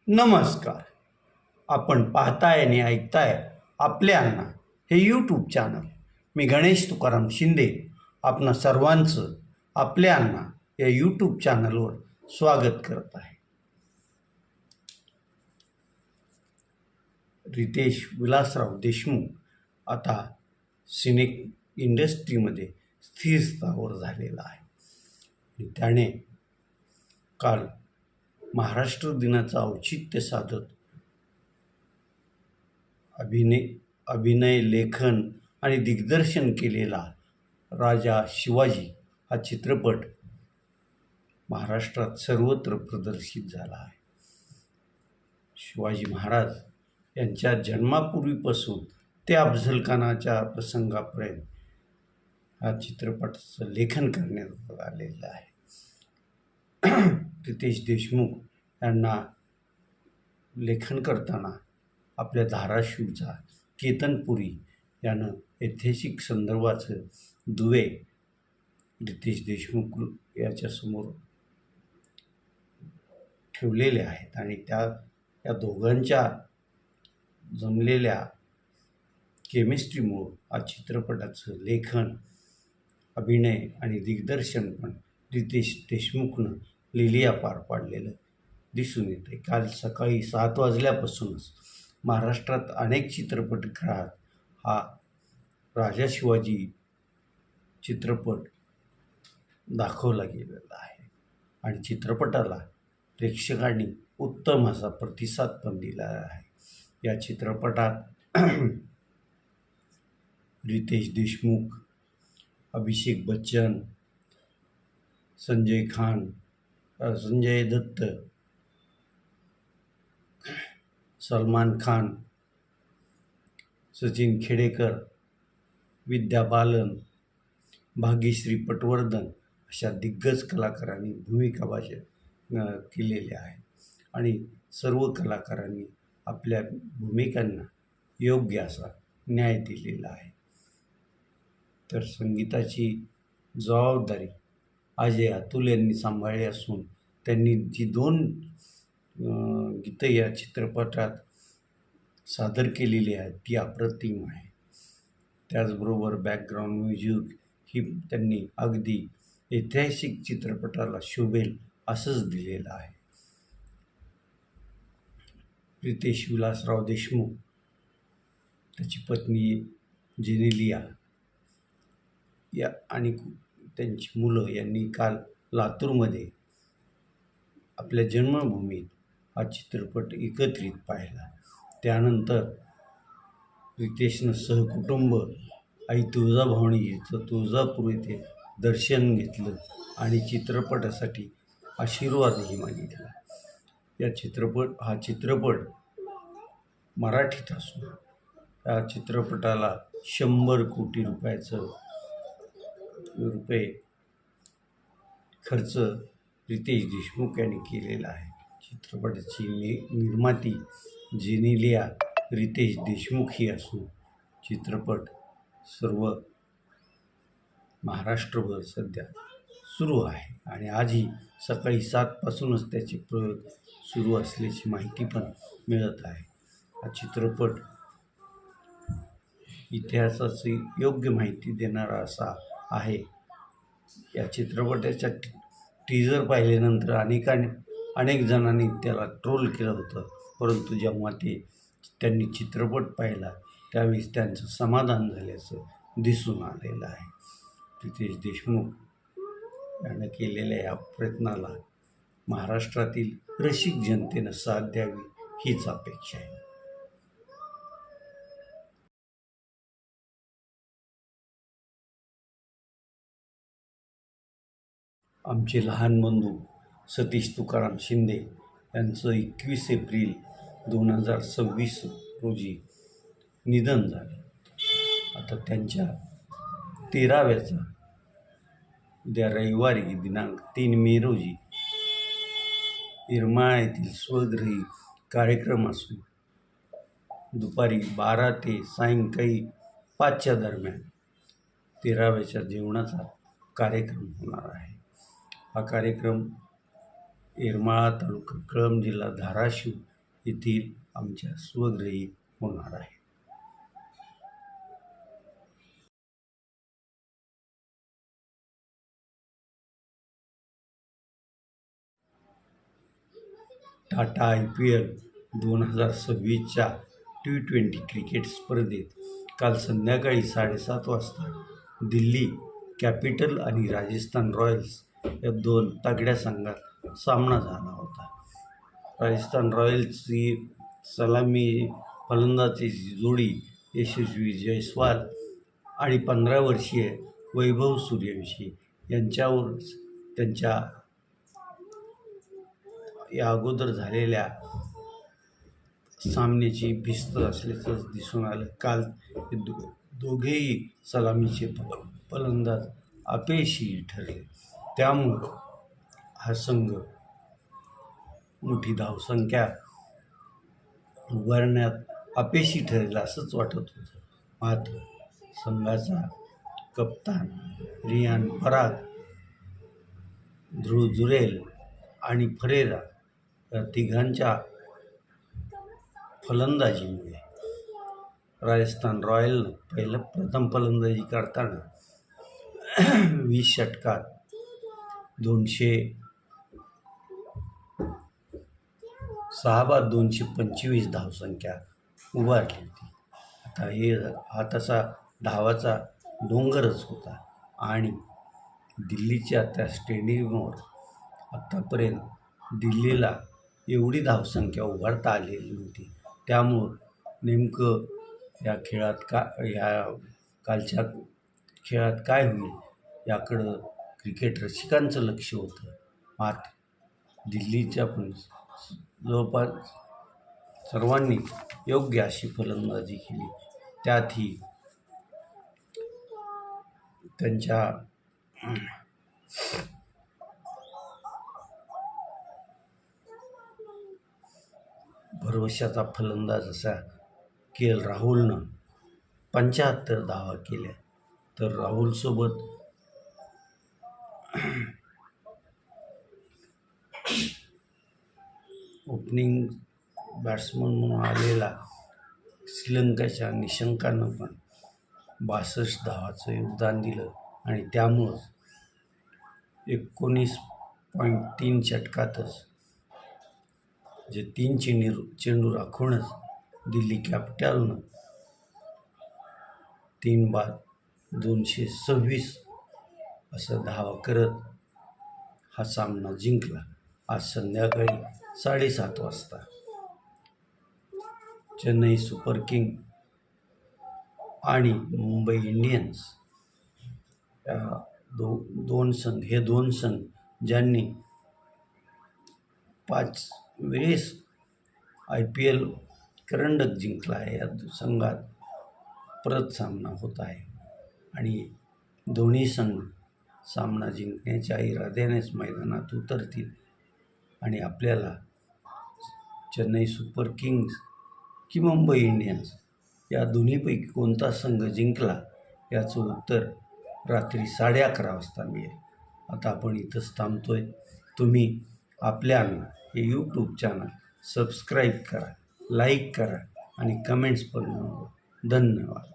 नमस्कार. आपण पाहताय आणि ऐकताय आपले अण्णा हे यूट्यूब चॅनल. मी गणेश तुकाराम शिंदे आपणा सर्वांचं आपले अण्णा या यूट्यूब चॅनलवर स्वागत करत आहे. रितेश विलासराव देशमुख आता सिने इंडस्ट्रीमध्ये स्थिर स्थावर झालेला आहे. त्याने काल महाराष्ट्र दिनाचं औचित्य साधत अभिनय, लेखन आणि दिग्दर्शन केलेला राजा शिवाजी हा चित्रपट महाराष्ट्रात सर्वत्र प्रदर्शित झाला आहे. शिवाजी महाराज यांच्या जन्मापूर्वीपासून ते अफझलखानाच्या प्रसंगापर्यंत हा चित्रपटाचं लेखन करण्यात आलेलं आहे. रितेश देशमुख यांना लेखन करताना आपल्या धाराशिवचा केतनपुरी यानं ऐतिहासिक संदर्भाचं दुवे रितेश देशमुख याच्यासमोर ठेवलेले आहेत आणि या दोघांच्या जमलेल्या केमिस्ट्रीमुळं हा चित्रपटाचं लेखन, अभिनय आणि दिग्दर्शन पण रितेश देशमुखनं लिलिया पार पाडलेलं दिसून येतं. काल सकाळी 7 वाजल्यापासूनच महाराष्ट्रात अनेक चित्रपटगृहात हा राजा शिवाजी चित्रपट दाखवला गेलेला आहे आणि चित्रपटाला प्रेक्षकांनी उत्तम असा प्रतिसाद पण दिला आहे. या चित्रपटात रितेश देशमुख, अभिषेक बच्चन, संजय दत्त, सलमान खान, सचिन खेडेकर, विद्या बालन, भाग्यश्री पटवर्धन अशा दिग्गज कलाकारांनी भूमिका केलेल्या आहेत आणि सर्व कलाकारांनी आपल्या भूमिकांना योग्य असा न्याय दिलेला आहे. तर संगीताची जबाबदारी अजय अतुल यांनी सांभाळली असून त्यांनी जी 2 गीतं या चित्रपटात सादर केलेली आहेत ती अप्रतिम आहे. त्याचबरोबर बॅकग्राऊंड म्युझिक ही त्यांनी अगदी ऐतिहासिक चित्रपटाला शोभेल असंच दिलेलं आहे. रितेश विलासराव देशमुख, त्याची पत्नी जेनेलिया या आणि त्यांची मुलं यांनी काल लातूरमध्ये आपल्या जन्मभूमीत हा चित्रपट एकत्रित पाहिला. त्यानंतर रितेशनं सहकुटुंब आई तुळजाभवानीचं तुळजापूर येथे दर्शन घेतलं आणि चित्रपटासाठी आशीर्वादही मागितला. हा चित्रपट मराठीत असून या चित्रपटाला 100 कोटी रुपये खर्च रितेश देशमुख यांनी केलेला आहे. चित्रपटाची निर्माती जेनेलिया रितेश देशमुख ही असून चित्रपट सर्व महाराष्ट्रभर सध्या सुरू आहे आणि आजही सकाळी 7 पासूनच त्याचे प्रयोग सुरू असल्याची माहिती पण मिळत आहे. हा चित्रपट इतिहासाची योग्य माहिती देणारा असा आहे. या चित्रपटाच्या टीजर पाहिल्यानंतर अनेक जणांनी त्याला ट्रोल केलं होतं, परंतु जेव्हा त्यांनी चित्रपट पाहिला त्यावेळेस त्यांचं समाधान झाल्याचं दिसून आलेलं आहे. रितेश देशमुख यानं केलेल्या या प्रयत्नाला महाराष्ट्रातील रसिक जनतेनं साथ द्यावी हीच अपेक्षा आहे. आमचे लहान बंधू सतीश तुकाराम शिंदे यांचं 21 एप्रिल 2026 रोजी निधन झालं. आता त्यांच्या 13व्याचा उद्या रविवारी दिनांक 3 मे रोजी येरमाळा येथील स्वगृही कार्यक्रम असून दुपारी 12 ते सायंकाळी 5च्या दरम्यान 13व्याच्या जेवणाचा कार्यक्रम होणार आहे. हा कार्यक्रम येरमाळा तालुका, कळंब जिल्हा, धाराशिव येथील आमच्या स्वगृही होणार आहे. टाटा IPL 2026च्या T20 क्रिकेट स्पर्धेत काल संध्याकाळी 7:30 वाजता दिल्ली कॅपिटल आणि राजस्थान रॉयल्स या दोन तगड्या संघात सामना झाला होता. राजस्थान रॉयल्सची सलामी फलंदाजीची जोडी यशस्वी जयस्वाल आणि 15 वर्षीय वैभव सूर्यवंशी यांच्यावरच त्यांच्या या अगोदर झालेल्या सामन्याची भिस्त असल्याचं दिसून आलं. काल दोघेही सलामीचे फलंदाज अपयशी ठरले. त्यामुळं हा संघ मोठी धावसंख्या उभारण्यात अपयशी ठरेल असंच वाटत होतं. मात्र संघाचा कप्तान रियान पराग, ध्रुव जुरेल आणि फरेरा या तिघांच्या फलंदाजीमुळे राजस्थान रॉयलनं प्रथम फलंदाजी करताना 20 षटकात 206 बाद 225 धावसंख्या उभारली होती. आता हा तसा धावाचा डोंगरच होता आणि दिल्लीच्या त्या स्टेडियमवर आत्तापर्यंत दिल्लीला एवढी धावसंख्या उभारता आलेली नव्हती. त्यामुळं नेमकं या कालच्या खेळात काय होईल याकडं क्रिकेट रसिकांचं लक्ष होतं. मात्र दिल्लीच्या पण जवळपास सर्वांनी योग्य अशी फलंदाजी केली. त्यातही त्यांच्या भरवशाचा फलंदाज असा KL राहुलनं 75 धावा केल्या. तर राहुलसोबत ओपनिंग बॅट्समन म्हणून आलेला श्रीलंकेच्या निशंकानं पण 62 धावाचं योगदान दिलं आणि त्यामुळं 19.3 षटकातच जे 3 चेंडू राखूनच दिल्ली कॅपिटलनं 3 बाद 226 असं धावा करत हा सामना जिंकला. आज संध्याकाळी 7:30 वाजता चेन्नई सुपर किंग आणि मुंबई इंडियन्स या दोन संघ ज्यांनी 5 वेळेस IPL करंडक जिंकला आहे, या संघात परत सामना होत आहे आणि दोन्ही संघ सामना जिंकण्याच्या इराद्यानेच मैदानात उतरतील आणि आपल्याला चेन्नई सुपर किंग्स की मुंबई इंडियन्स या दोन्हीपैकी कोणता संघ जिंकला याचं उत्तर रात्री 11:30 वाजता मिळेल. आता आपण इथंच थांबतोय. तुम्ही आपल्यांना हे यूट्यूब चॅनल सबस्क्राईब करा, लाईक करा आणि कमेंट्स पण नोंदवा. धन्यवाद.